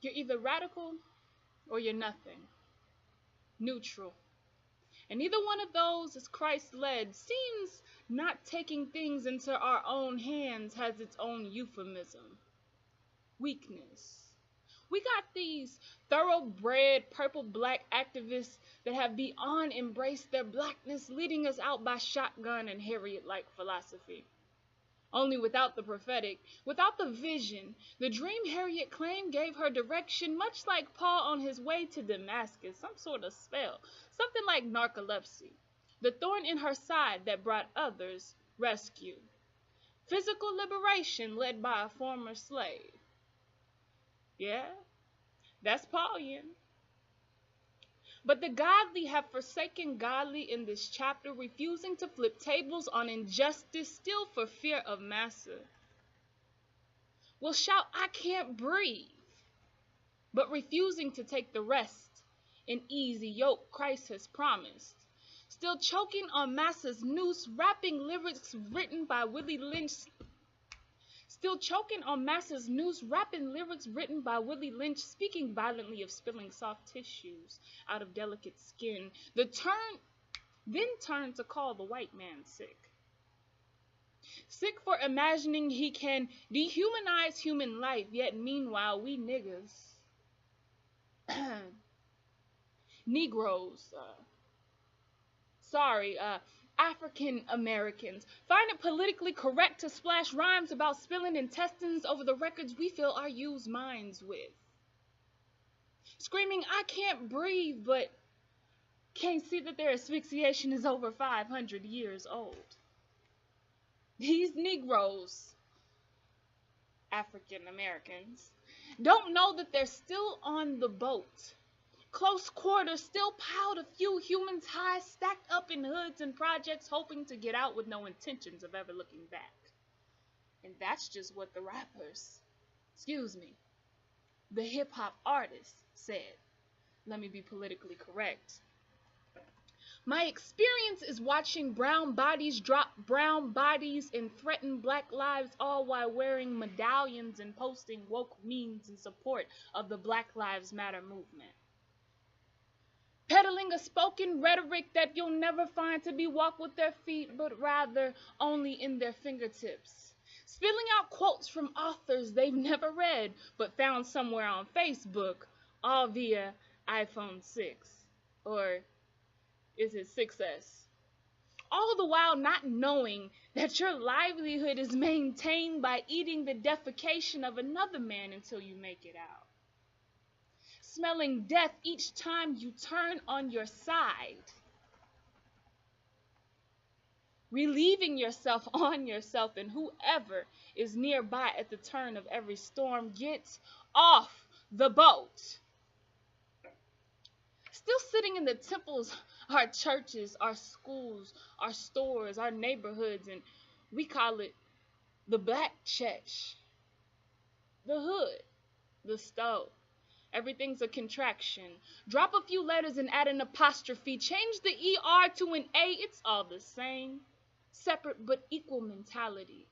You're either radical or you're nothing. Neutral. And neither one of those is Christ-led. Seems not taking things into our own hands has its own euphemism. Weakness. We got these thoroughbred purple-black activists that have beyond embraced their blackness, leading us out by shotgun and Harriet-like philosophy. Only without the prophetic, without the vision. The dream Harriet claimed gave her direction, much like Paul on his way to Damascus, some sort of spell, something like narcolepsy, the thorn in her side that brought others rescue. Physical liberation led by a former slave. Yeah, that's Paulian. But the godly have forsaken godly in this chapter, refusing to flip tables on injustice, still for fear of massa. Will shout, I can't breathe, but refusing to take the rest in easy yoke Christ has promised. Still choking on massa's noose, rapping lyrics written by Willie Lynch. Still choking on massa's noose, rapping lyrics written by Willie Lynch, speaking violently of spilling soft tissues out of delicate skin. Then turn to call the white man sick. Sick for imagining he can dehumanize human life, yet meanwhile we niggas, Negroes, African Americans find it politically correct to splash rhymes about spilling intestines over the records we fill our used minds with. Screaming, I can't breathe, but can't see that their asphyxiation is over 500 years old. These Negroes, African Americans, don't know that they're still on the boat. Close quarters, still piled a few humans high, stacked up in hoods and projects, hoping to get out with no intentions of ever looking back. And that's just what the the hip-hop artists said. Let me be politically correct. My experience is watching brown bodies drop brown bodies and threaten black lives, all while wearing medallions and posting woke memes in support of the Black Lives Matter movement. Peddling a spoken rhetoric that you'll never find to be walked with their feet, but rather only in their fingertips. Spilling out quotes from authors they've never read, but found somewhere on Facebook, all via iPhone 6. Or is it 6S? All the while not knowing that your livelihood is maintained by eating the defecation of another man until you make it out. Smelling death each time you turn on your side. Relieving yourself on yourself, and whoever is nearby at the turn of every storm gets off the boat. Still sitting in the temples, our churches, our schools, our stores, our neighborhoods, and we call it the black church, the hood, the stove. Everything's a contraction. Drop a few letters and add an apostrophe. Change the ER to an A. It's all the same. Separate but equal mentality.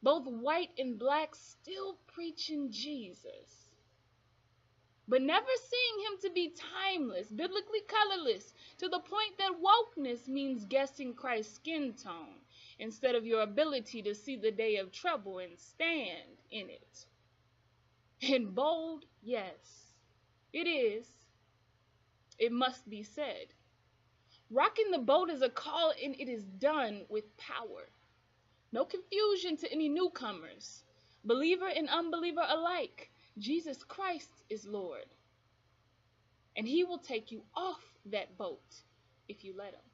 Both white and black still preaching Jesus. But never seeing him to be timeless, biblically colorless, to the point that wokeness means guessing Christ's skin tone instead of your ability to see the day of trouble and stand in it. In bold, yes, it is. It must be said. Rocking the boat is a call, and it is done with power. No confusion to any newcomers, believer and unbeliever alike. Jesus Christ is Lord, and he will take you off that boat if you let him.